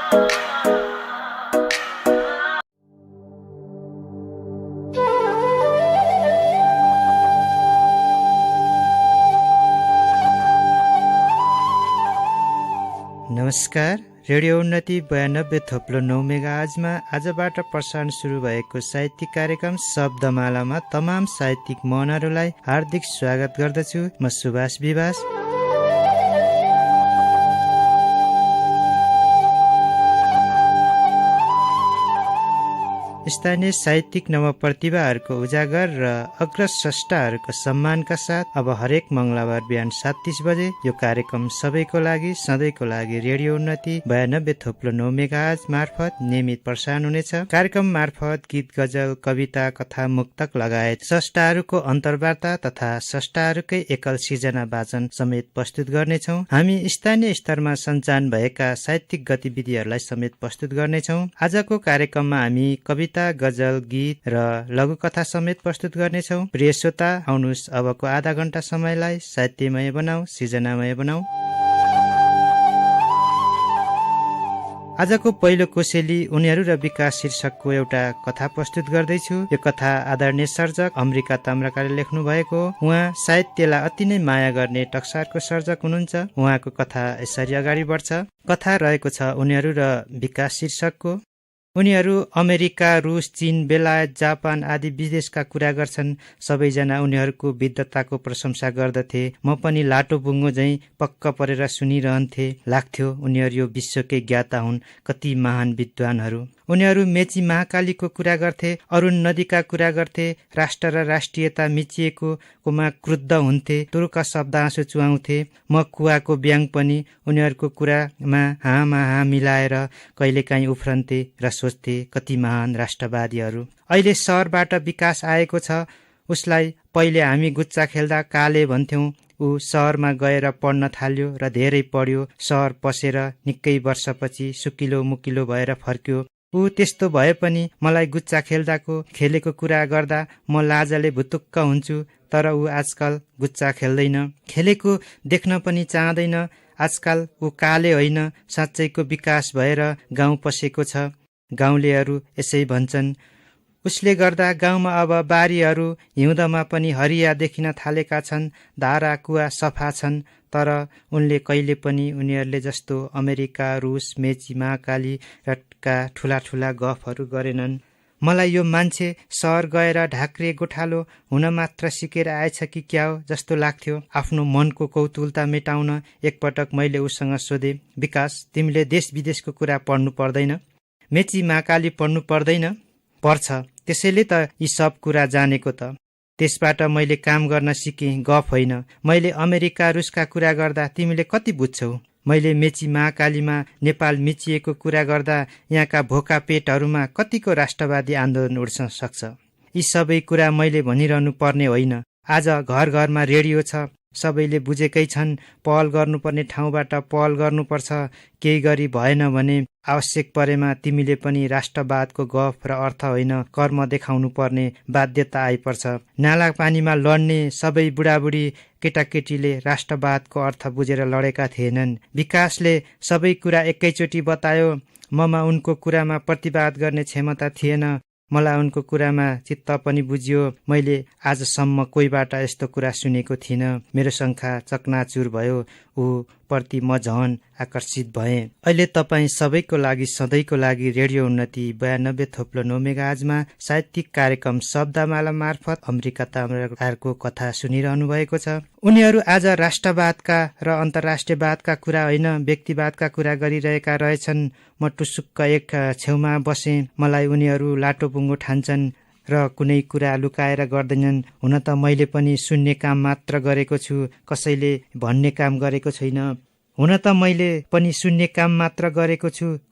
नमस्कार, रेडियो उन्नति 92.9 मेगाहर्जमा आजबाट प्रसारण सुरु भएको साहित्यिक कार्यक्रम शब्दमालामा तमाम साहित्यिक मनहरूलाई हार्दिक स्वागत गर्दछु। म सुभाष विवास। स्थानीय साहित्यिक नवप्रतिभाहरूको उजागर र अग्रस्रष्टाहरूको सम्मानका साथ अब हरेक मंगलबार बिहान 7:30 बजे यो कार्यक्रम सबैको लागि सधैँको लागि रेडियो उन्नति 92.9 मेगाहर्ज मार्फत नियमित प्रसारण हुनेछ। कार्यक्रम मार्फत गीत, गजल, कविता, कथा, मुक्तक लगायत स्रष्टाहरूको अन्तर्वार्ता तथा स्रष्टाहरूकै एकल सिर्जना वाचन समेत प्रस्तुत गर्नेछौँ। हामी स्थानीय स्तरमा सञ्चालन भएका साहित्यिक गतिविधिहरूलाई समेत प्रस्तुत गर्नेछौँ। आजको कार्यक्रममा हामी कविता, गजल, गीत र लघुकथा समेत प्रस्तुत गर्नेछौँ। प्रिय श्रोता, आउनुहोस् अबको आधा घण्टा समयलाई साहित्यमय बनाऊ, सृजनामय बनाऊ। आजको पहिलो कोसेली उनीहरू र विकास शीर्षकको एउटा कथा प्रस्तुत गर्दैछु। यो कथा आदरणीय सर्जक अमृका ताम्राकारले लेख्नु भएको हो। उहाँ साहित्यलाई अति नै माया गर्ने टक्सारको सर्जक हुनुहुन्छ। उहाँको कथा यसरी अगाडि बढ्छ। कथा रहेको छ उनीहरू र विकास शीर्षकको। उनीहरू अमेरिका, रुस, चीन, बेलायत, जापान आदि विदेशका कुरा गर्छन्। सबैजना उनीहरूको विद्वताको प्रशंसा गर्दथे। म पनि लाटो बुङ्गो झैँ पक्क परेर सुनिरहन्थे। लाग्थ्यो उनीहरू यो विश्वकै ज्ञाता हुन्, कति महान विद्वानहरू। उनीहरू मेची महाकालीको कुरा गर्थे, अरुण नदीका कुरा गर्थे, राष्ट्र र राष्ट्रियता मिचिएकोमा क्रुद्ध हुन्थे, तुरुक शब्द आँसु चुहाउँथे। म कुवाको ब्याङ पनि उनीहरूको कुरामा हाँमा हाँ मिलाएर कहिलेकाहीँ उफ्रन्थे र सोच्थे, कति महान राष्ट्रवादीहरू। अहिले सहरबाट विकास आएको छ। उसलाई पहिले हामी गुच्चा खेल्दा काले भन्थ्यौं। ऊ सहरमा गएर पढ्न थाल्यो र धेरै पढ्यो। सहर पसेर निकै वर्षपछि सुकिलो मुकिलो भएर फर्क्यो। ऊ त्यस्तो भए पनि मलाई गुच्चा खेलेको कुरा गर्दा म लाजले भुतुक्क हुन्छु। तर ऊ आजकल गुच्चा खेल्दैन, खेलेको देख्न पनि चाहँदैन। आजकल ऊ काले होइन, साँच्चैको विकास भएर गाउँ पसेको छ। गाउँलेहरू यसै भन्छन्। उसले गर्दा गाउँमा अब बारीहरू हिउँदमा पनि हरिया देखिन थालेका छन्। धारा कुवा सफा छन्। तर उनले कहिले पनि उनीहरूले जस्तो अमेरिका, रुस, मेची महाकाली का ठुला ठुला गफहरू गरेनन्। मलाई यो मान्छे सहर गएर ढाक्रे गोठालो हुन मात्र सिकेर आएछ कि क्या हो जस्तो लाग्थ्यो। आफ्नो मनको कौतूहलता मेटाउन एकपटक मैले उसँग सोधे, विकास, तिमीले देश विदेशको कुरा पढ्नु पर्दैन? मेची महाकाली पढ्नु पर्दैन? पर्छ, त्यसैले त यी सब कुरा जानेको त। त्यसबाट मैले काम गर्न सिकेँ, गफ होइन। मैले अमेरिका, रुसका कुरा गर्दा तिमीले कति बुझ्छौ? मैले मेची महाकालीमा नेपाल मिचिएको कुरा गर्दा यहाँका भोका पेटहरूमा कतिको राष्ट्रवादी आन्दोलन उड्न सक्छ। यी सबै कुरा मैले भनिरहनु पर्ने होइन। आज घर घरमा रेडियो छ, सबैले बुझेकै छन्। पहल गर्नुपर्ने ठाउँबाट पहल गर्नुपर्छ। केही गरी भएन भने आवश्यक परेमा तिमीले पनि राष्ट्रवादको गफ र अर्थ होइन, कर्म देखाउनु पर्ने बाध्यता आइपर्छ। नाला पानीमा लड्ने सबै बुढाबुढी केटाकेटीले राष्ट्रवादको अर्थ बुझेर लडेका थिएनन्। विकासले सबै कुरा एकैचोटि बतायो। ममा उनको कुरामा प्रतिवाद गर्ने क्षमता थिएन। मलाई उनको कुरामा चित्त पनि बुझियो। मैले आजसम्म कोहीबाट यस्तो कुरा सुनेको थिइनँ। मेरो शङ्का चकनाचुर भयो। ऊ प्रति म झन आकर्षित भएँ। अहिले तपाईँ सबैको लागि सधैँको लागि रेडियो उन्नति 92.9 मेगाहर्जमा साहित्यिक कार्यक्रम शब्दमाला मार्फत अमृका ताम्राकारको कथा सुनिरहनु भएको छ। उनीहरू आज राष्ट्रवादका र अन्तर्राष्ट्रियवादका कुरा होइन, व्यक्तिवादका कुरा गरिरहेका रहेछन्। म टुसुक्क एक छेउमा बसेँ। मलाई उनीहरू लाटो बुङ्गो ठान्छन् र कुनै कुरा लुकाएर गर्दैनन्। हुन त मैले पनि सुन्ने काम मात्र गरेको छु, कसैले भन्ने काम गरेको छैन।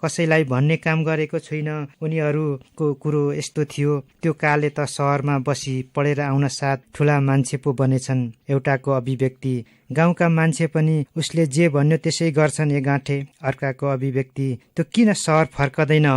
कसैलाई भन्ने काम गरेको छैन। उनीहरूको कुरो यस्तो थियो, त्यो काले त सहरमा बसी पढेर आउन साथ ठुला मान्छे पो बनेछन्। एउटाको अभिव्यक्ति, गाउँका मान्छे पनि उसले जे भन्यो त्यसै गर्छन् ए गाँठे। अर्काको अभिव्यक्ति, त्यो किन सहर फर्कदैन?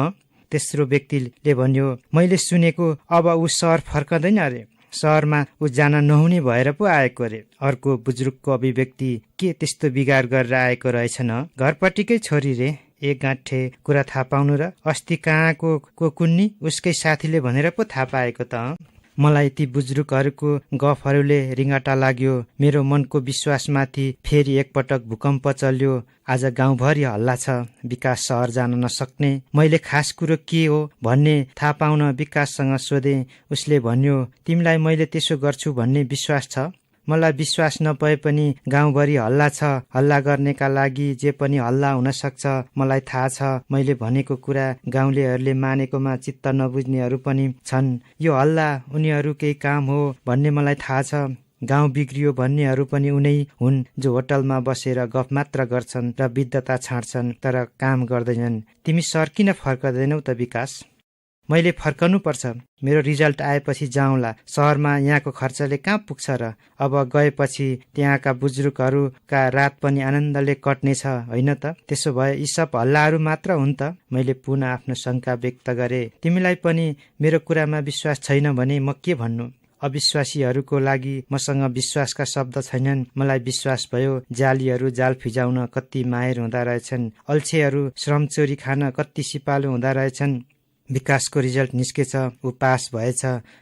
तेस्रो व्यक्तिले भन्यो, मैले सुनेको अब ऊ सहर फर्कदैन अरे, सहरमा ऊ जान नहुने भएर पो आएको रे। अर्को बुजुर्गको अभिव्यक्ति, के त्यस्तो बिगार गरेर आएको रहेछ न, घरपट्टिकै छोरी रे। एक गाँठे कुरा थाहा पाउनु र अस्ति कहाँको कुन्नी उसकै साथीले भनेर पो थाहा पाएको त। मलाई ती बुजुर्गहरूको गफहरूले रिङ्गटा लाग्यो। मेरो मनको विश्वासमाथि फेरि एकपटक भूकम्प चल्यो। आज गाउँभरि हल्ला छ, विकास सहर जान नसक्ने। मैले खास कुरो के हो भन्ने थाहा पाउन विकाससँग सोधे। उसले भन्यो, तिमीलाई मैले त्यसो गर्छु भन्ने विश्वास छ? मलाई विश्वास नभए पनि गाउँभरि हल्ला छ, हल्ला गर्नेका लागि जे पनि हल्ला हुन सक्छ। मलाई थाहा छ मैले भनेको कुरा गाउँलेहरूले मानेकोमा चित्त नबुझ्नेहरू पनि छन्। यो हल्ला उनीहरूकै काम हो भन्ने मलाई थाहा छ। गाउँ बिग्रियो भन्नेहरू पनि उनै हुन् जो होटलमा बसेर गफ मात्र गर्छन् र विद्धता छाड्छन् तर काम गर्दैनन्। तिमी सहर किन फर्कदैनौ त विकास? मैले फर्कनु पर्छ। मेरो रिजल्ट आएपछि जाउँला। सहरमा यहाँको खर्चले कहाँ पुग्छ र? अब गएपछि त्यहाँका बुजुर्गहरूका रात पनि आनन्दले कट्नेछ होइन त? त्यसो भए यी सब हल्लाहरू मात्र हुन् त? मैले पुनः आफ्नो शङ्का व्यक्त गरे। तिमीलाई पनि मेरो कुरामा विश्वास छैन भने म के भन्नु? अविश्वासीहरूको लागि मसँग विश्वासका शब्द छैनन्। मलाई विश्वास भयो जालीहरू जाल फिजाउन कति माहिर हुँदा रहेछन्, अल्छेहरू श्रम चोरी खान कति सिपालु हुँदा रहेछन्। विकासको रिजल्ट निस्केछ, ऊ पास भएछ,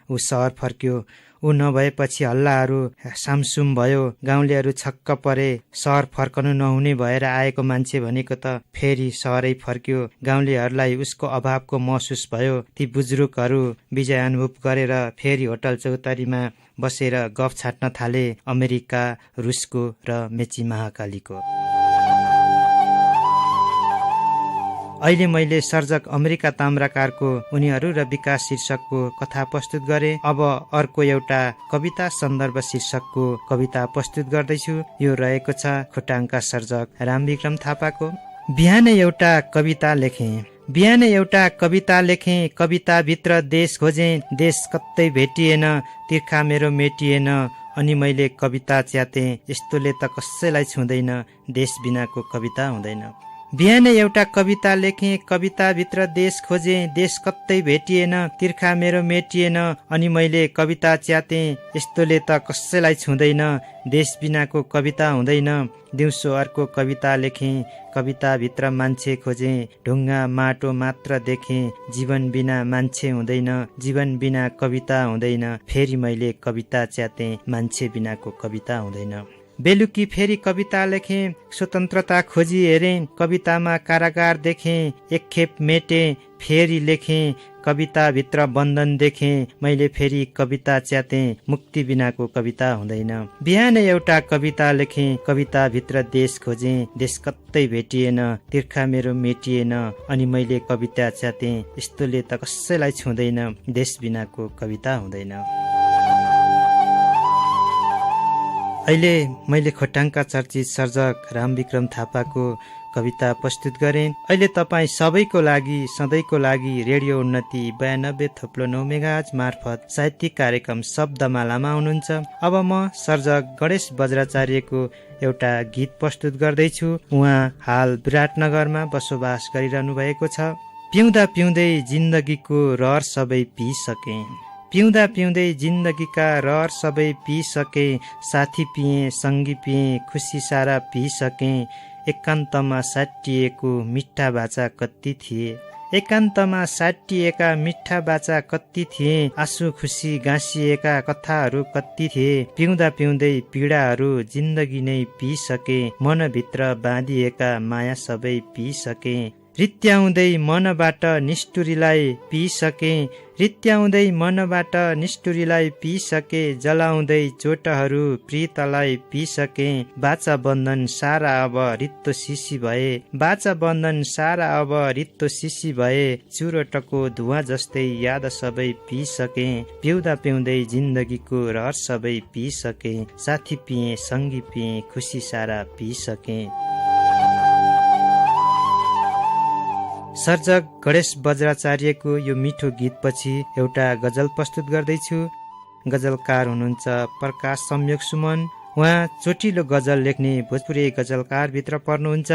ऊ सहर फर्क्यो। ऊ नभएपछि हल्लाहरू सामसुम भयो। गाउँलेहरू छक्क परे। सहर फर्कनु नहुने भएर आएको मान्छे भनेको त फेरि सहरै फर्क्यो। गाउँलेहरूलाई उसको अभावको महसुस भयो। ती बुजुर्गहरू विजय अनुभव गरेर फेरि होटल चौतारीमा बसेर गफ छाट्न थाले, अमेरिका, रुसको र मेची महाकालीको। अहिले मैले सर्जक अमेरिका ताम्राकारको उनीहरू र विकास शीर्षकको कथा प्रस्तुत गरे। अब अर्को एउटा कविता सन्दर्भ शीर्षकको कविता प्रस्तुत गर्दैछु। यो रहेको छ खोटाङका सर्जक रामविक्रम थापाको। बिहानै एउटा कविता लेखेँ, बिहानै एउटा कविता लेखेँ, कविताभित्र देश खोजेँ, देश कतै भेटिएन, तिर्खा मेरो मेटिएन, अनि मैले कविता च्यातेँ, यस्तोले त कसैलाई छुँदैन, देश बिनाको कविता हुँदैन। बिहानै एउटा कविता लेखेँ, कविताभित्र देश खोजेँ, देश कतै भेटिएन, तिर्खा मेरो मेटिएन, अनि मैले कविता च्यातेँ, यस्तोले त कसैलाई छुँदैन, देश बिनाको कविता हुँदैन। दिउँसो अर्को कविता लेखेँ, कविताभित्र मान्छे खोजेँ, ढुङ्गा माटो मात्र देखेँ, जीवन बिना मान्छे हुँदैन, जीवन बिना कविता हुँदैन। फेरि मैले कविता च्यातेँ, मान्छे बिनाको कविता हुँदैन। बेलुकी फेरि कविता लेखेँ, स्वतन्त्रता खोजी हेरेँ, कवितामा कारागार देखेँ, एकखेप मेटेँ, फेरि लेखेँ, कविताभित्र बन्धन देखेँ, मैले फेरि कविता च्यातेँ, मुक्ति बिनाको कविता हुँदैन। बिहानै एउटा कविता लेखेँ, कविताभित्र देश खोजेँ, देश कतै भेटिएन, तिर्खा मेरो मेटिएन, अनि मैले कविता च्यातेँ, यस्तोले त कसैलाई छुँदैन, देश बिनाको कविता हुँदैन। अहिले मैले खोटाङका चर्चित सर्जक रामविक्रम थापाको कविता प्रस्तुत गरेँ। अहिले तपाईँ सबैको लागि सधैँको लागि रेडियो उन्नति 92.9 मेगाहर्ज मार्फत साहित्यिक कार्यक्रम शब्दमालामा हुनुहुन्छ। अब म सर्जक गणेश बज्राचार्यको एउटा गीत प्रस्तुत गर्दैछु। उहाँ हाल विराटनगरमा बसोबास गरिरहनु भएको छ। पिउँदा पिउँदै जिन्दगीको रहर सबै पिइसकेँ, पिउँदा पिउँदै जिन्दगीका रहर सबै पिइसकेँ, साथी पिएँ, सङ्गी पिएँ, खुसी सारा पिइसकेँ, एकान्तमा साटिएको मिठा बाचा कति थिए, एकान्तमा साटिएका मिठा बाचा कति थिए, आँसु खुसी गाँसिएका कथाहरू कति थिए, पिउँदा पिउँदै पीडाहरू जिन्दगी नै पिइसकेँ, मनभित्र बाँधिएका माया सबै पिइसकेँ, रित्याउँदै मनबाट निष्ठुरीलाई पिइसकेँ, रित्याउँदै मनबाट निष्ठुरीलाई पिइसकेँ, जलाउँदै चोटहरू प्रीतलाई पिइसकेँ, बाचा बन्धन सारा अब रित्तो सिसी भए, बाचा बन्धन सारा अब रित्तो सिसी भए, चुरोटको धुवा जस्तै याद सबै पिइसकेँ, पिउँदा पिउँदै जिन्दगीको रहर सबै पिइसकेँ, साथी पिएँ, सङ्गी पिएँ, खुसी सारा पिइसकेँ। सर्जक गणेश बज्राचार्यको यो मिठो गीतपछि एउटा गजल प्रस्तुत गर्दैछु। गजलकार हुनुहुन्छ प्रकाश संयोग सुमन। उहाँ चोटिलो गजल लेख्ने भोजपुरी गजलकारभित्र पर्नुहुन्छ।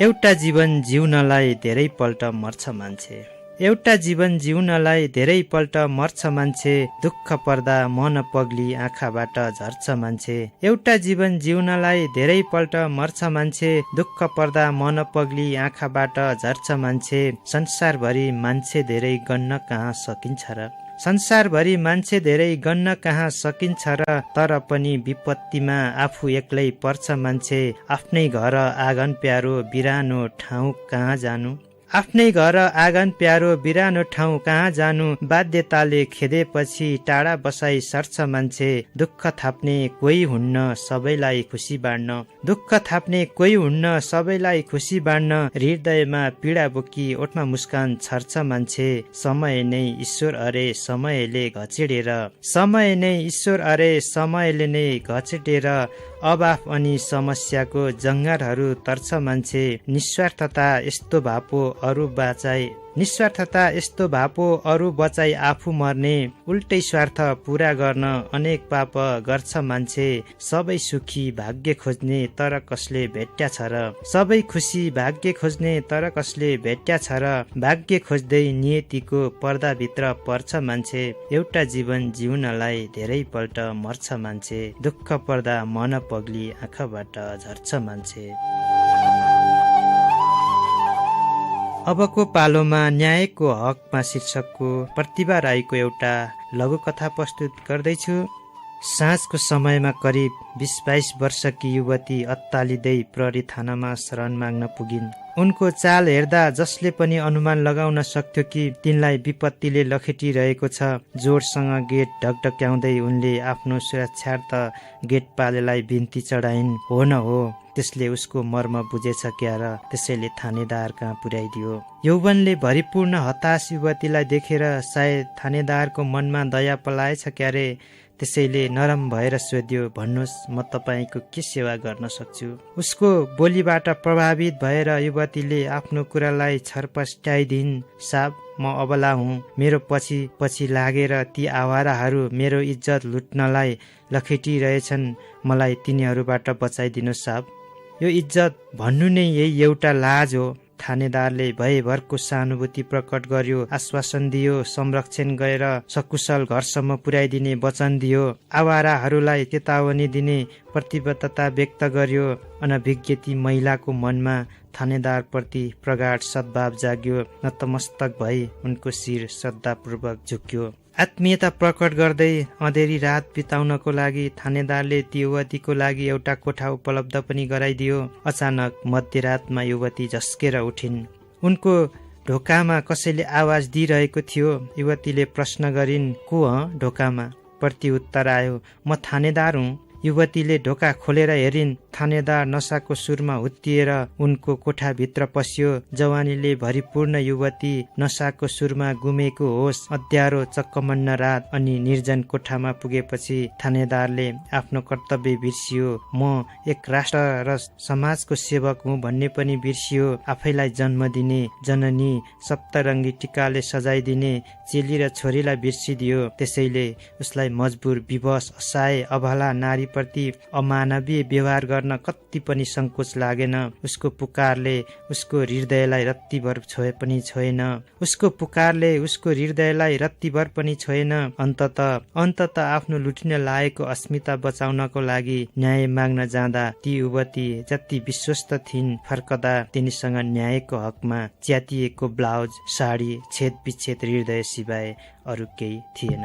एउटा जीवन जिउनलाई धेरै पल्ट मर्छ मान्छे, एउटा जीवन जिउनलाई धेरै पल्ट मर्छ मान्छे, दुःख पर्दा मन पग्ली आँखाबाट झर्छ मान्छे। एउटा जीवन जिउनलाई धेरै पल्ट मर्छ मान्छे, दुःख पर्दा मन पग्ली आँखाबाट झर्छ मान्छे। संसारभरि मान्छे धेरै गन्न कहाँ सकिन्छ र, संसारभरि मान्छे धेरै गन्न कहाँ सकिन्छ र, तर पनि विपत्तिमा आफू एक्लै पर्छ मान्छे। आफ्नै घर आँगन प्यारो बिरानो ठाउँ कहाँ जानु, आफ्नै घर आँगन प्यारो बिरानो ठाउँ कहाँ जानु। बाध्यताले खेदेपछि टाढा बसाई सर्छ मान्छे, दुःख थाप्ने कोही हुन्न सबैलाई खुसी बाँड्न, दुःख थाप्ने कोही हुन्न सबैलाई खुसी बाँड्न। हृदयमा पीडा बोकी ओठमा मुस्कान छर्छ मान्छे, समय नै ईश्वर अरे समयले घचेडेर, समय नै ईश्वर अरे समयले नै घचेडेर। अभाव अनि समस्याको जङ्गारहरू तर्छ मान्छे, निस्वार्थता यस्तो भापो अरू बाँचाइ, निस्वार्थता यस्तो भापो अरू बचाई आफू मर्ने। उल्टै स्वार्थ पूरा गर्न अनेक पाप गर्छ मान्छे, सबै सुखी भाग्य खोज्ने तर कसले भेट्या छ र, सबै खुसी भाग्य खोज्ने तर कसले भेट्या छ र। भाग्य खोज्दै नियतिको पर्दाभित्र पर्छ मान्छे, एउटा जीवन जिउनलाई धेरै पल्ट मर्छ मान्छे, दुःख पर्दा मन पग्ली आँखाबाट झर्छ मान्छे। अबको पालोमा न्यायको हकमा शीर्षकको प्रतिभा राईको एउटा लघुकथा प्रस्तुत गर्दैछु। साँझको समयमा करिब 20-22 वर्षकी युवती अत्तालिँदै प्रहरी थानामा शरण माग्न पुगिन्। उनको चाल हेर्दा जसले पनि अनुमान लगाउन सक्थ्यो कि तिनलाई विपत्तिले लखेटिरहेको छ। जोडसँग गेट ढकढक्याउँदै उनले आफ्नो सुरक्षार्थ गेटपालेलाई बिन्ती चढाइन्। हो न हो, त्यसले उसको मर्म बुझेछ क्या र, त्यसैले थानेदार कहाँ पुर्याइदियो। यौवनले भरिपूर्ण हताश युवतीलाई देखेर सायद थानेदारको मनमा दया पलाएछ क्या रे, त्यसैले नरम भएर सोध्यो, भन्नुहोस् म तपाईँको के सेवा गर्न सक्छु। उसको बोलीबाट प्रभावित भएर युवतीले आफ्नो कुरालाई छरपस्ट्याइदिन्। साहब, म अबला हुँ, मेरो पछि पछि लागेर ती आवाराहरू मेरो इज्जत लुट्नलाई लखेटिरहेछन्, मलाई तिनीहरूबाट बचाइदिनु साहब। यो इज्जत भन्नु नै यही एउटा लाज हो। थानेदारले भयभरको सहानुभूति प्रकट गर्यो, आश्वासन दियो, संरक्षण गरेर सकुशल घरसम्म पुर्याइदिने वचन दियो, आवाराहरूलाई चेतावनी दिने प्रतिबद्धता व्यक्त गर्यो। अनभिज्ञ ती महिलाको मनमा थानेदारप्रति प्रगाढ सद्भाव जाग्यो। नतमस्तक भई उनको शिर श्रद्धापूर्वक झुक्यो। आत्मीयता प्रकट गर्दै अँधेरी रात बिताउनको लागि थानेदारले ती युवतीको लागि एउटा कोठा उपलब्ध पनि गराइदियो। अचानक मध्यरातमा युवती झस्केर उठिन्। उनको ढोकामा कसैले आवाज दिइरहेको थियो। युवतीले प्रश्न गरिन्, को ह ढोकामा? प्रत्युत्तर आयो, म थानेदार हुँ। युवतीले ढोका खोलेर हेरिन्। थानेदार नसाको सुरमा हुत्तिएर उनको कोठाभित्र पस्यो। जवानीले भरिपूर्ण युवती नसाको सुरमा गुमेको होस्। अँध्यारो चक्कमन्न रात अनि निर्जन कोठामा पुगेपछि थानेदारले आफ्नो कर्तव्य बिर्सियो। म एक राष्ट्र र समाजको सेवक हुँ भन्ने पनि बिर्सियो। आफैलाई जन्म दिने जननी सप्तरङ्गी टिकाले सजाइदिने चेली र छोरीलाई बिर्सिदियो। त्यसैले उसलाई मजबुर, विवश, असहाय, अबला नारीप्रति अमानवीय व्यवहार गर्न कति पनि सङ्कोच लागेन। उसको पुकारले उसको हृदयलाई रत्तीभर छोए पनि छोएन। उसको पुकारले उसको हृदयलाई रत्तीभर पनि छोएन। अन्तत आफ्नो लुटिन लागेको अस्मिता बचाउनको लागि न्याय माग्न जाँदा ती युवती जति विश्वस्त थिइन्, फर्कदा तिनीसँग न्यायको हकमा च्यातिएको ब्लाउज, साडी, छेद विच्छेद हृदय सिवाय अरू केही थिएन।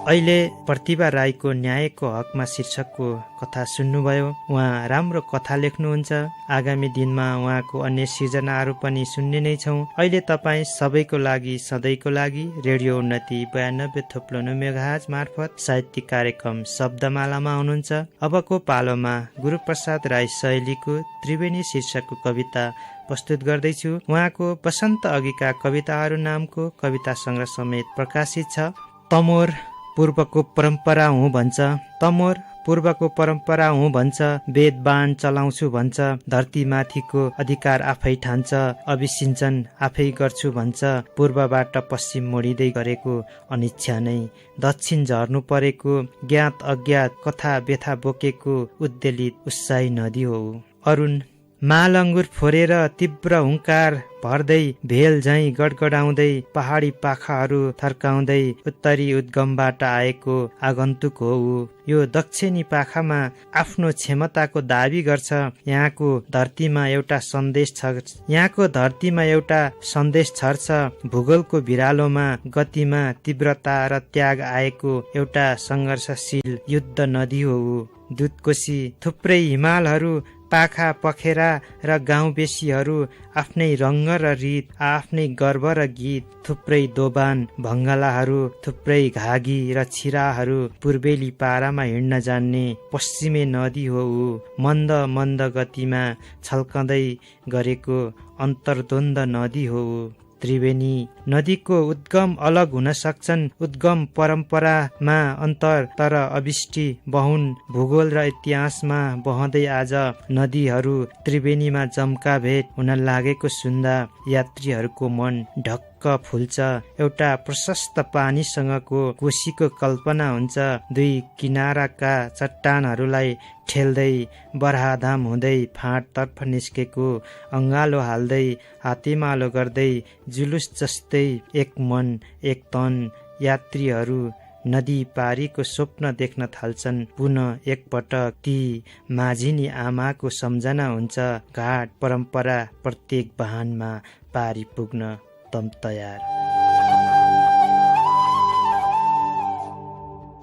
अहिले प्रतिभा राईको न्यायको हकमा शीर्षकको कथा सुन्नुभयो। उहाँ राम्रो कथा लेख्नुहुन्छ। आगामी दिनमा उहाँको अन्य सृजनाहरू पनि सुन्ने नै छौँ। अहिले तपाईँ सबैको लागि, सधैँको लागि रेडियो उन्नति 92.9 मेगाहर्ज मार्फत साहित्यिक कार्यक्रम शब्दमालामा हुनुहुन्छ। अबको पालोमा गुरुप्रसाद राई शैलीको त्रिवेणी शीर्षकको कविता प्रस्तुत गर्दैछु। उहाँको वसन्त अघिका कविताहरू नामको कविता सङ्ग्रह समेत प्रकाशित छ। तमोर पूर्वको परम्परा हुँ भन्छ, तमोर पूर्वको परम्परा हुँ भन्छ, वेद बाण चलाउँछु भन्छ, धरतीमाथिको अधिकार आफै ठान्छ, अभिसिञ्चन आफै गर्छु भन्छ, पूर्वबाट पश्चिम मोडिँदै गरेको अनिच्छा नै दक्षिण झर्नु परेको, ज्ञात अज्ञात कथा व्यथा बोकेको उद्वेलित उत्साही नदी हो। अरुण मालङ्गुर फोरेर तीव्र हुङ्कार भर्दै भेल झैँ गडगडाउँदै पहाडी पाखाहरू थर्काउँदै उत्तरी उद्गमबाट आएको आगन्तुक हो ऊ। यो दक्षिणी पाखामा आफ्नो क्षमताको दाबी गर्छ। यहाँको धरतीमा एउटा सन्देश छर्छ। भूगोलको भिरालोमा गतिमा तीव्रता र त्याग आएको एउटा सङ्घर्षशील युद्ध नदी हो ऊ। दुधकोशी थुप्रै हिमालहरू, पाखा पखेरा र गाउँबेसीहरू, आफ्नै रङ्ग र रीत, आफ्नै गर्व र गीत, थुप्रै दोबान भङ्गलाहरू, थुप्रै घागी र छिराहरू, पूर्वेली पारामा हिँड्न जान्ने पश्चिमे नदी हो ऊ। मन्द मन्द गतिमा छल्कँदै गरेको अन्तर्द्वन्द नदी हो ऊ। त्रिवेणी नदीको उद्गम अलग हुन सक्छन्, उद्गम परम्परामा अन्तर, तर अविष्टि बहुन भूगोल र इतिहासमा बहँदै आज नदीहरू त्रिवेणीमा जम्का भेट हुन लागेको सुन्दा यात्रीहरूको मन ढक्क फुल्छ। एउटा प्रशस्त पानीसँगको कोशीको कल्पना हुन्छ। दुई किनाराका चट्टानहरूलाई ठेल्दै बराहाधाम हुँदै फाँटतर्फ निस्केको अङ्गालो हाल्दै हातेमालो गर्दै जुलुस जस्तै एक मन एक तन यात्रीहरू नदी पारीको स्वप्न देख्न थाल्छन्। पुनः एकपटक ती माझिनी आमाको सम्झना हुन्छ। घाट परम्परा प्रत्येक वाहनमा पारी पुग्न तम तयार।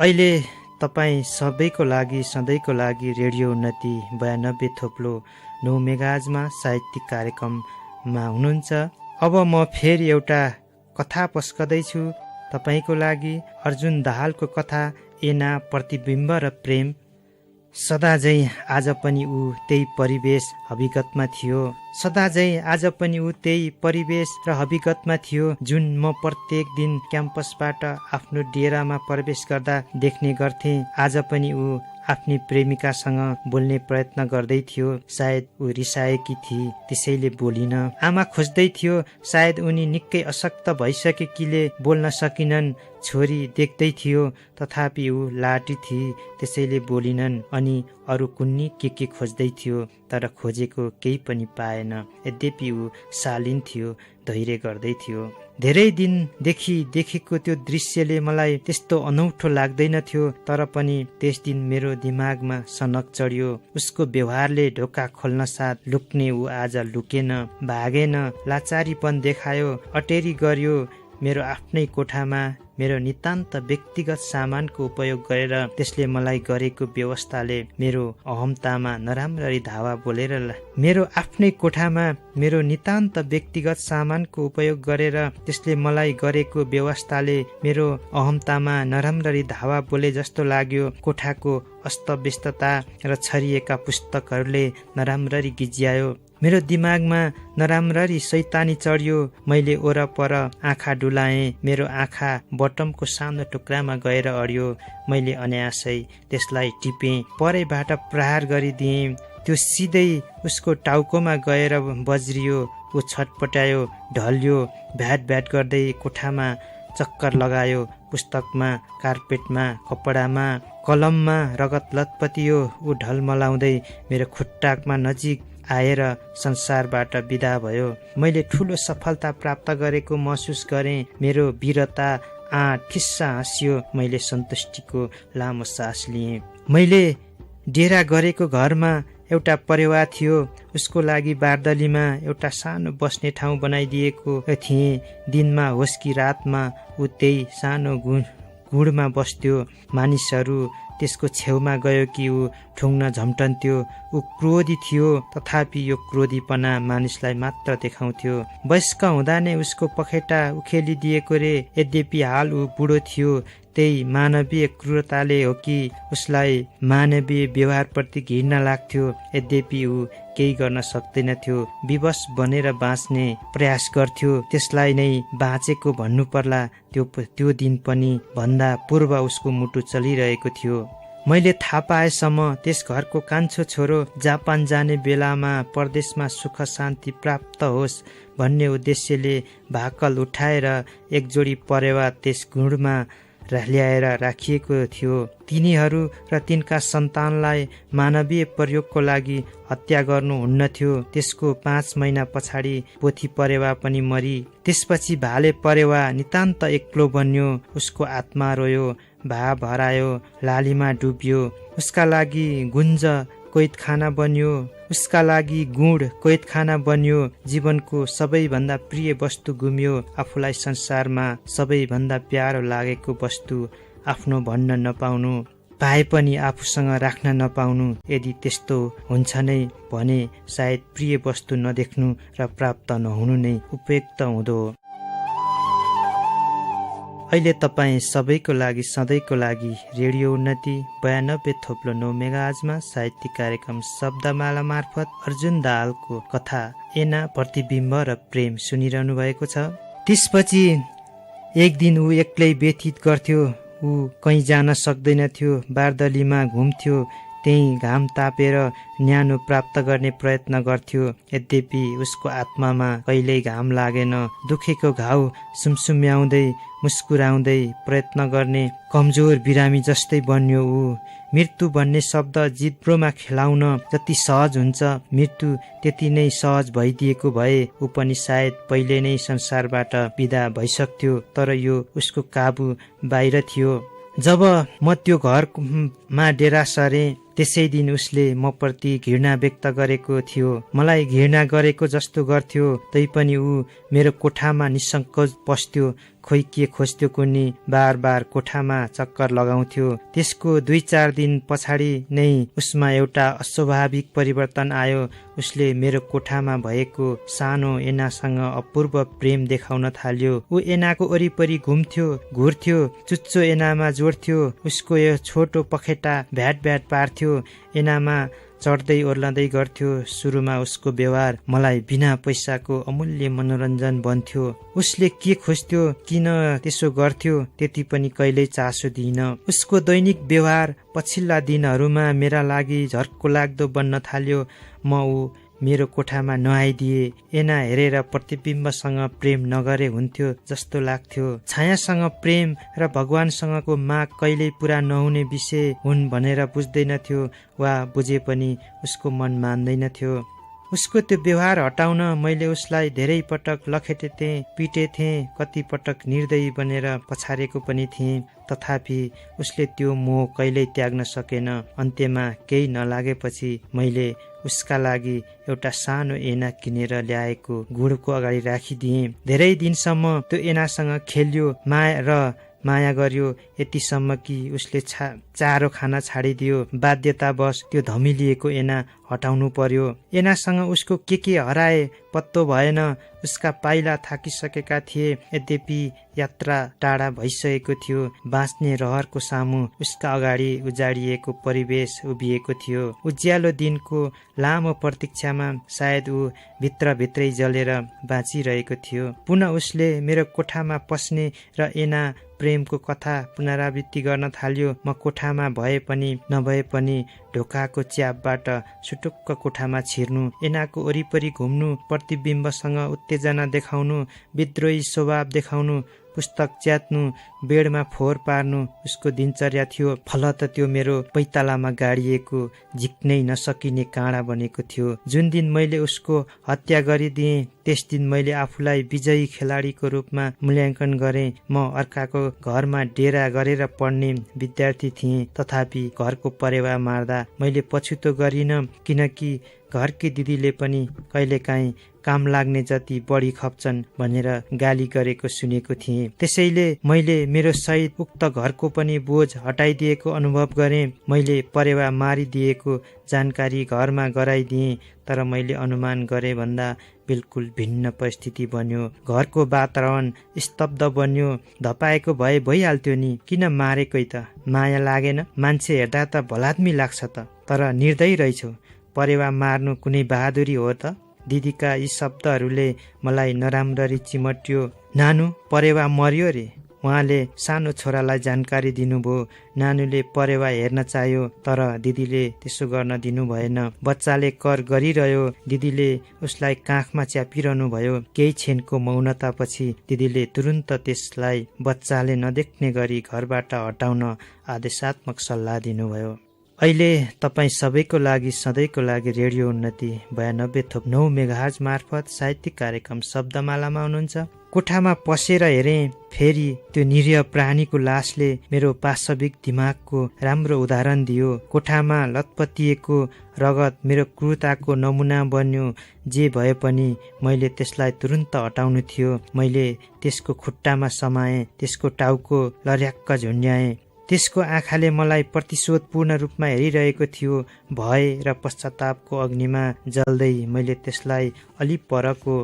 अहिले तपाईँ सबैको लागि सधैँको लागि रेडियो उन्नति 92.9 मेगाहर्जमा साहित्यिक कार्यक्रममा हुनुहुन्छ। अब म फेरि एउटा कथा पस्कदैछु तपाईँको लागि। अर्जुन दाहालको कथा एना, प्रतिबिम्ब र प्रेम। सदा झैँ आज पनि ऊ त्यही परिवेश हकीकतमा थियो। जुन म प्रत्येक दिन क्याम्पसबाट आफ्नो डेरामा प्रवेश गर्दा देख्ने गर्थेँ। आज पनि ऊ आफ्नी प्रेमिकासँग बोल्ने प्रयत्न गर्दै थियो। सायद ऊ रिसाएकी थिए, त्यसैले बोलिन। आमा खोज्दै थियो, सायद उनी निकै अशक्त भइसकेकीले बोल्न सकिनन्। छोरी देख्दै थियो, तथापि ऊ लाटी थिए, त्यसैले बोलिनन्। अनि अरू कुन्नी के खोज्दै थियो, तर खोजेको केही पनि पाएन। यद्यपि ऊ शालीन थियो, धैर्य गर्दै थियो। धेरै दिनदेखि देखेको त्यो दृश्यले मलाई त्यस्तो अनौठो लाग्दैन थियो, तर पनि त्यस दिन मेरो दिमागमा सनक चढ्यो। उसको व्यवहारले ढोका खोल्न साथ लुक्ने ऊ आज लुकेन, भागेन, लाचारीपन देखायो, अटेरी गर्यो। मेरो आफ्नै कोठामा मेरो नितान्त व्यक्तिगत सामानको उपयोग गरेर त्यसले मलाई गरेको व्यवस्थाले मेरो अहमतामा नराम्ररी धावा बोलेर मेरो आफ्नै कोठामा मेरो नितान्त व्यक्तिगत सामानको उपयोग गरेर त्यसले मलाई गरेको व्यवस्थाले मेरो अहमतामा नराम्ररी धावा बोले जस्तो लाग्यो। कोठाको अस्तव्यस्तता र छरिएका पुस्तकहरूले नराम्ररी गिज्यायो। मेरो दिमागमा नराम्ररी शैतानी चढ्यो। मैले ओरपर आँखा डुलाएँ। मेरो आँखा बटमको सानो टुक्रामा गएर अड्यो। मैले अनायासै त्यसलाई टिपेँ, परैबाट प्रहार गरिदिएँ। त्यो सिधै उसको टाउकोमा गएर बज्रियो। ऊ छटपटायो, ढल्यो, भ्याट गर्दै कोठामा चक्कर लगायो। पुस्तकमा, कार्पेटमा, कपडामा, कलममा रगत लतपतियो। ऊ ढलमलाउँदै मेरो खुट्टामा नजिक आएर संसारबाट बिदा भयो। मैले ठुलो सफलता प्राप्त गरेको महसुस गरेँ। मेरो वीरता आँट खिस्सा हाँस्यो। मैले सन्तुष्टिको लामो सास लिएँ। मैले डेरा गरेको घरमा एउटा परेवा थियो। उसको लागि बारदलीमा एउटा सानो बस्ने ठाउँ बनाइदिएको थिएँ। दिनमा होस् कि रातमा ऊ त्यही सानो गुडमा बस्थ्यो। मानिसहरू त्यसको छेउमा गयो कि ऊ ठुङ्न झम्टन्थ्यो। ऊ क्रोधी थियो, तथापि यो क्रोधीपना मानिसलाई मात्र देखाउँथ्यो। वयस्क हुँदा नै उसको पखेटा उखेलिदिएको रे। यद्यपि हाल ऊ बुढो थियो। त्यही मानवीय क्रूरताले हो कि उसलाई मानवीय व्यवहारप्रति घृणा लाग्थ्यो। यद्यपि ऊ केही गर्न सक्दैनथ्यो। विवश बनेर बाँच्ने प्रयास गर्थ्यो। त्यसलाई नै बाँचेको भन्नु पर्ला। त्यो दिन पनि भन्दा पूर्व उसको मुटु चलिरहेको थियो। मैले थाहा पाएसम्म त्यस घरको कान्छो छोरो जापान जाने बेलामा परदेशमा सुख शान्ति प्राप्त होस् भन्ने उद्देश्यले भाकल उठाएर एक जोडी परेवा त्यस गुडमा ल्याएर राखिएको थियो। तिनीहरू र तिनका सन्तानलाई मानवीय प्रयोगको लागि हत्या गर्नुहुन्न थियो। त्यसको 5 महिना पछाडि पोथी परेवा पनि मरी। त्यसपछि भाले परेवा नितान्त एक्लो बन्यो। उसको आत्मा रोयो, भाव हरायो, लालीमा डुब्यो। उसका लागि गुन्ज कैदखाना बन्यो, उसका लागि गुण कैदखाना बन्यो। जीवनको सबैभन्दा प्रिय वस्तु गुम्यो। आफूलाई संसारमा सबैभन्दा प्यारो लागेको वस्तु आफ्नो भन्न नपाउनु, पाए पनि आफूसँग राख्न नपाउनु। यदि त्यस्तो हुन्छ नै भने सायद प्रिय वस्तु नदेख्नु र प्राप्त नहुनु नै उपयुक्त हुँदो। अहिले तपाईँ सबैको लागि सधैँको लागि रेडियो उन्नति 92.9 मेगाहर्जमा साहित्यिक कार्यक्रम शब्दमाला मार्फत अर्जुन दाहालको कथा एना, प्रतिबिम्ब र प्रेम सुनिरहनु भएको छ। त्यसपछि एक दिन ऊ एक्लै व्यतीत गर्थ्यो। ऊ कहीँ जान सक्दैनथ्यो। बारदलीमा घुम्थ्यो। त्यही घाम तापेर न्यानो प्राप्त गर्ने प्रयत्न गर्थ्यो। यद्यपि उसको आत्मामा कहिल्यै घाम लागेन। दुखेको घाउ सुमसुम्याउँदै मुस्कुराउँदै प्रयत्न गर्ने कमजोर बिरामी जस्तै बन्यो ऊ। मृत्यु भन्ने शब्द जिब्रोमा खेलाउन जति सहज हुन्छ, मृत्यु त्यति नै सहज भइदिएको भए ऊ पनि सायद पहिले नै संसारबाट बिदा भइसक्थ्यो। तर यो उसको काबु बाहिर थियो। जब म त्यो घरमा डेरा सरे त्यसै दिन उसले म प्रति घृणा व्यक्त गरेको थियो। मलाई घृणा गरेको जस्तो गर्थ्यो। तैपनि ऊ मेरो कोठामा निसङ्कोच पस्थ्यो। खोइ के खोज्थ्यो कुनी, बार बार कोठामा चक्कर लगाउँथ्यो। त्यसको 2-4 दिन पछाडि नै उसमा एउटा अस्वाभाविक परिवर्तन आयो। उसले मेरो कोठामा भएको सानो एनासँग अपूर्व प्रेम देखाउन थाल्यो। ऊ एनाको वरिपरि घुर्थ्यो, चुच्चो एनामा जोड्थ्यो। उसको यो छोटो पखेटा भ्याट भ्याट पार्थ्यो, एनामा चढ्दै ओर्लँदै गर्थ्यो। सुरुमा उसको व्यवहार मलाई बिना पैसाको अमूल्य मनोरञ्जन बन्थ्यो। उसले के खोज्थ्यो, किन त्यसो गर्थ्यो, त्यति पनि कहिल्यै चासो दिइन। उसको दैनिक व्यवहार पछिल्ला दिनहरूमा मेरा लागि झर्को लाग्दो बन्न थाल्यो। म ऊ मेरो कोठामा नआइदिए एना हेरेर प्रतिबिम्बसँग प्रेम नगरे हुन्थ्यो जस्तो लाग्थ्यो। छायासँग प्रेम र भगवानसँगको माग कहिल्यै पूरा नहुने विषय हुन् भनेर बुझ्दैनथ्यो, वा बुझे पनि उसको मन मान्दैनथ्यो। उसको त्यो व्यवहार हटाउन मैले उसलाई धेरै पटक लखेटेथे, पिटेथे, कति पटक निर्दयी बनेर पछारेको पनि थिएँ। तथापि उसले त्यो मोह कहिल्यै त्याग्न सकेन। अन्त्यमा केही नलागेपछि मैले उसका लागि एउटा सानो एना किनेर ल्याएको गुडको अगाडि राखिदिएँ। धेरै दिनसम्म त्यो एनासँग खेल्यो, माया गर्यो, यतिसम्म कि उसले चारो खाना छाडिदियो। बाध्यतावश त्यो धमिलिएको एना हटाउनु पर्यो। एनासँग उसको के हराए पत्तो भएन। उसका पाइला थाकिसकेका थिए। यद्यपि यात्रा टाढा भइसकेको थियो। बाँच्ने रहरको सामु उसका अगाडि उजाडिएको परिवेश उभिएको थियो। उज्यालो दिनको लामो प्रतीक्षामा सायद ऊ भित्रभित्रै जलेर बाँचिरहेको थियो। पुनः उसले मेरो कोठामा पस्ने र एना प्रेमको कथा पुनरावृत्ति गर्न थाल्यो। म कोठामा भए पनि नभए पनि ढोकाको च्यापबाट सुटुक्क कोठामा छिर्नु, एनाको वरिपरि घुम्नु, प्रतिबिम्बसँग उत्तेजना देखाउनु, विद्रोही स्वभाव देखाउनु, पुस्तक च्यात्नु, बेडमा फोहोर पार्नु उसको दिनचर्या थियो। फलत त्यो मेरो पैतालामा गाडिएको झिक्नै नसकिने काँडा बनेको थियो। जुन दिन मैले उसको हत्या गरिदिएँ त्यस दिन मैले आफूलाई विजयी खेलाडीको रूपमा मूल्याङ्कन गरेँ। म अर्काको घरमा डेरा गरेर पढ्ने विद्यार्थी थिएँ। तथापि घरको परेवा मार्दा मैले पछुतो गरिनँ, किनकि घरकी दिदीले पनि कहिलेकाहीँ काम लाग्ने जति बढी खप्छन् भनेर गाली गरेको सुनेको थिएँ। त्यसैले मैले मेरो सहित उक्त घरको पनि बोझ हटाइदिएको अनुभव गरेँ। मैले परेवा मारिदिएको जानकारी घरमा गराइदिएँ, तर मैले अनुमान गरे भन्दा बिल्कुल भिन्न परिस्थिति बन्यो। घरको वातावरण स्तब्ध बन्यो। धपाएको भए भइहाल्थ्यो नि, किन मारेकै त? माया लागेन? मान्छे हेर्दा त भलाद्मी लाग्छ त, तर निर्दयी रहेछौ। परेवा मार्नु कुनै बहादुरी हो त? दिदीका यी शब्दहरूले मलाई नराम्ररी चिमट्यो। नानु, परेवा मर्यो रे, उहाँले सानो छोरालाई जानकारी दिनुभयो। नानुले परेवा हेर्न चाह्यो तर दिदीले त्यसो गर्न दिनु भएन। बच्चाले कर गरिरह्यो, दिदीले उसलाई काखमा च्यापिरहनु भयो। केही क्षणको मौनतापछि दिदीले तुरुन्त त्यसलाई बच्चाले नदेख्ने गरी घरबाट हटाउन आदेशात्मक सल्लाह दिनुभयो। अहिले तपाईँ सबैको लागि सधैँको लागि रेडियो उन्नति 92.9 मेगाहर्ज मार्फत साहित्यिक कार्यक्रम शब्दमालामा हुनुहुन्छ। कोठामा पसेर हेरेँ, फेरि त्यो निरीह प्राणीको लासले मेरो पाशविक दिमागको राम्रो उदाहरण दियो। कोठामा लतपतिएको रगत मेरो क्रूरताको नमुना बन्यो। जे भए पनि मैले त्यसलाई तुरुन्त हटाउनु थियो। मैले त्यसको खुट्टामा समाएँ, त्यसको टाउको लर्याक्क झुन्ड्याएँ। त्यसको आँखाले मलाई प्रतिशोधपूर्ण रूपमा हेरिरहेको थियो। भय र पश्चातापको अग्निमा जल्दै मैले त्यसलाई अलि परको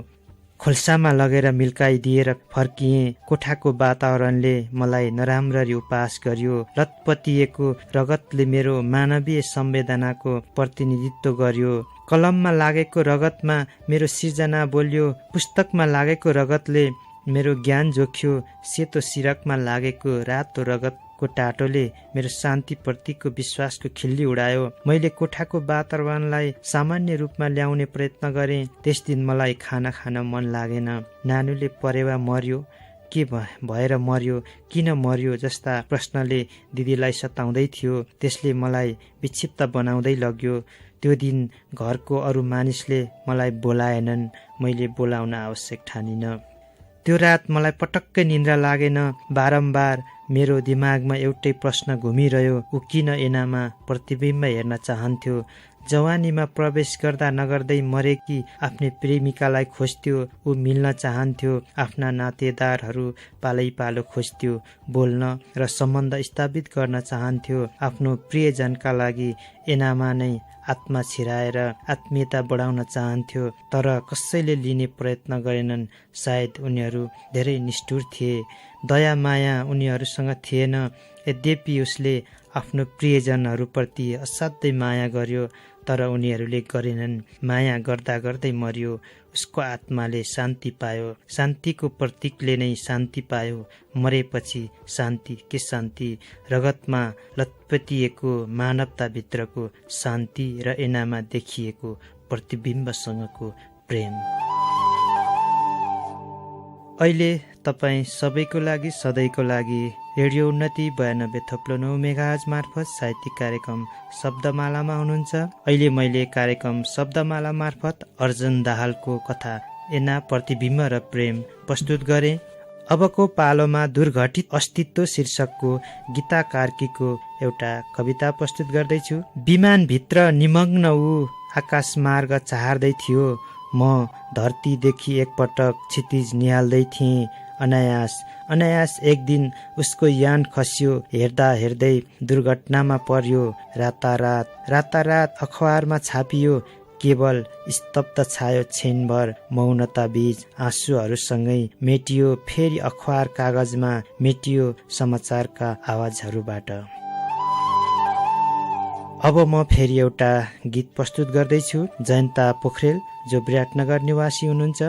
खोल्सामा लगेर मिल्काइदिएर फर्किएँ। कोठाको वातावरणले मलाई नराम्ररी उपास गर्यो। लतपतिएको रगतले मेरो मानवीय संवेदनाको प्रतिनिधित्व गर्यो। कलममा लागेको रगतमा मेरो सिर्जना बोल्यो। पुस्तकमा लागेको रगतले मेरो ज्ञान जोख्यो। सेतो सिरकमा लागेको रातो रगतको टाटोले मेरो शान्तिप्रतिको विश्वासको खिल्ली उडायो। मैले कोठाको वातावरणलाई सामान्य रूपमा ल्याउने प्रयत्न गरेँ। त्यस दिन मलाई खाना खान मन लागेन। नानुले परेवा मर्यो, के भएर मर्यो, किन मर्यो जस्ता प्रश्नले दिदीलाई सताउँदै थियो। त्यसले मलाई विक्षिप्त बनाउँदै लग्यो। त्यो दिन घरको अरू मानिसले मलाई बोलाएनन्, मैले बोलाउन आवश्यक ठानिन। त्यो रात मलाई पटक्कै निन्द्रा लागेन। बारम्बार मेरो दिमागमा एउटै प्रश्न घुमिरह्यो, ऊ किन एनामा प्रतिबिम्ब हेर्न चाहन्थ्यो। जवानीमा प्रवेश गर्दा नगर्दै मरेकी आफ्नै प्रेमिकालाई खोज्थ्यो। ऊ मिल्न चाहन्थ्यो, आफ्ना नातेदारहरू पालैपालो खोज्थ्यो, बोल्न र सम्बन्ध स्थापित गर्न चाहन्थ्यो। आफ्नो प्रियजनका लागि एनामा नै आत्मा छिराएर आत्मीयता बढाउन चाहन्थ्यो। तर कसैले लिने प्रयत्न गरेनन्। सायद उनीहरू धेरै निष्ठुर थिए। दया माया उनीहरूसँग थिएन। यद्यपि उसले आफ्नो प्रियजनहरूप्रति असाध्यै माया गर्यो, तर उनीहरूले गरेनन्। माया गर्दा गर्दै मर्यो। उसको आत्माले शान्ति पायो। शान्तिको प्रतीकले नै शान्ति पायो। मरेपछि शान्ति के शान्ति। रगतमा लतपतिएको मानवताभित्रको शान्ति र एनामा देखिएको प्रतिबिम्बसँगको प्रेम। अहिले तपाईँ सबैको लागि सधैँको लागि रेडियो उन्नति 92.9 मेगाहर्ज मार्फत साहित्यिक कार्यक्रम शब्दमालामा हुनुहुन्छ। अहिले मैले कार्यक्रम शब्दमाला मार्फत अर्जुन दाहालको कथा एना प्रतिबिम्ब र प्रेम प्रस्तुत गरेँ। अबको पालोमा दुर्घटित अस्तित्व शीर्षकको गीता कार्कीको एउटा कविता प्रस्तुत गर्दैछु। विमानभित्र निमग्न ऊ आकाशमार्ग चाहर्दै थियो। म धरतीदेखि एकपटक क्षितिज निहाल्दै थिएँ। अनायास एक दिन उसको यान खस्यो। हेर्दा हेर्दै दुर्घटनामा पर्यो। रातारात अखबारमा छापियो। केवल स्तब्ध छायो क्षणभर मौनता बीच। आँसुहरूसँगै मेटियो। फेरि अखबार कागजमा मेटियो समाचारका आवाजहरूबाट। अब म फेरि एउटा गीत प्रस्तुत गर्दैछु। जयन्ता पोखरेल जो विराटनगर निवासी हुनुहुन्छ।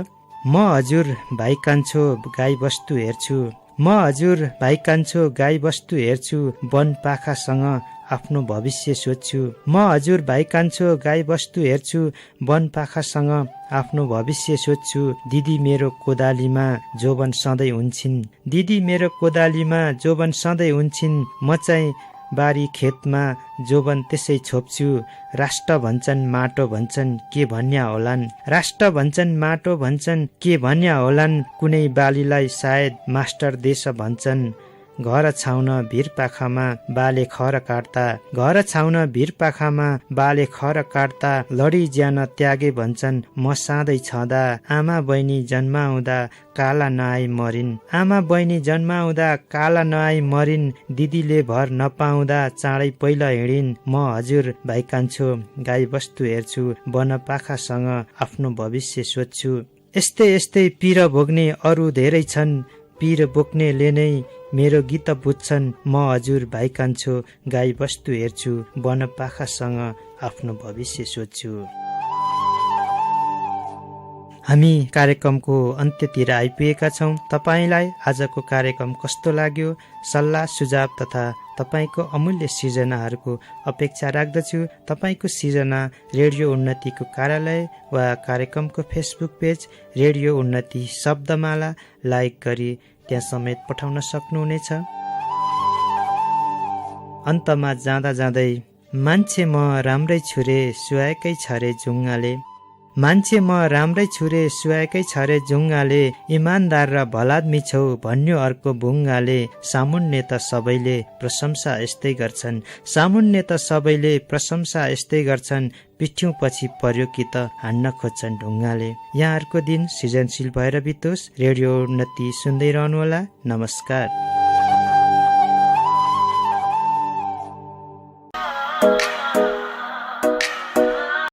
म हजुर भाइ कान्छो गाई बस्तु हेर्छु। म हजुर भाइ कान्छो गाई बस्तु हेर्छु। वन पाखासँग आफ्नो भविष्य सोध्छु। म हजुर भाइ कान्छो गाई बस्तु हेर्छु। वन पाखासँग आफ्नो भविष्य सोध्छु। दिदी मेरो कोदालीमा जोबन सधैँ हुन्छन्। दिदी मेरो कोदालीमा जोबन सधैँ हुन्छन्। म चाहिँ बारी खेतमा जोबन त्यसै छोप्छु। राष्ट्र भन्छन् माटो भन्छन् के भन्या होलान्। राष्ट्र भन्छन् माटो भन्छन् के भन्या होलान्। कुनै बालीलाई सायद मास्टर देश भन्छन्। घर छाउन भिर पाखामा बाले खर काट्दा। घर छाउन भिर पाखामा बाले खर काट्दा। लडी ज्यान त्यागे भन्छन् म साँदै छँदा। आमा बहिनी जन्माउँदा काला नआई मरिन्। आमा बहिनी जन्माउँदा काला नआई मरिन्। दिदीले भर नपाउँदा चाँडै पहिला हिँडिन्। म हजुर भाइ कान्छो गाई बस्तु हेर्छु। वन पाखासँग आफ्नो भविष्य सोध्छु। यस्तै पीर भोग्ने अरू धेरै छन्। पीर बोक्नेले नै मेरो गीत बुझ्छन्। म हजुर भाइ कान्छो गाई बस्तु हेर्छु। वन पाखासँग आफ्नो भविष्य सोध्छु। हामी कार्यक्रमको अन्त्यतिर आइपुगेका छौँ। तपाईँलाई आजको कार्यक्रम कस्तो लाग्यो? सल्लाह सुझाव तथा तपाईँको अमूल्य सिर्जनाहरूको अपेक्षा राख्दछु। तपाईँको सिर्जना रेडियो उन्नतिको कार्यालय वा कार्यक्रमको फेसबुक पेज रेडियो उन्नति शब्दमाला लाइक गरी त्यहाँ समेत पठाउन सक्नुहुनेछ। अन्तमा जाँदा जाँदै मान्छे म राम्रै छु रे सुहाएकै छ रे जुङ्गाले, मान्छे म राम्रै छु रे सुहाएकै छ रे जुङ्गाले, इमान्दार र भलाद्मी छौ भन्यो अर्को भुङ्गाले, सामुन्ने त सबैले प्रशंसा यस्तै गर्छन्, सामुन्ने त सबैले प्रशंसा यस्तै गर्छन्, पिठ्यौँ पछि पर्यो कि त हान्न खोज्छन् ढुङ्गाले। यहाँहरूको दिन सृजनशील भएर बितोस्। रेडियो उन्नति सुन्दै रहनुहोला। नमस्कार।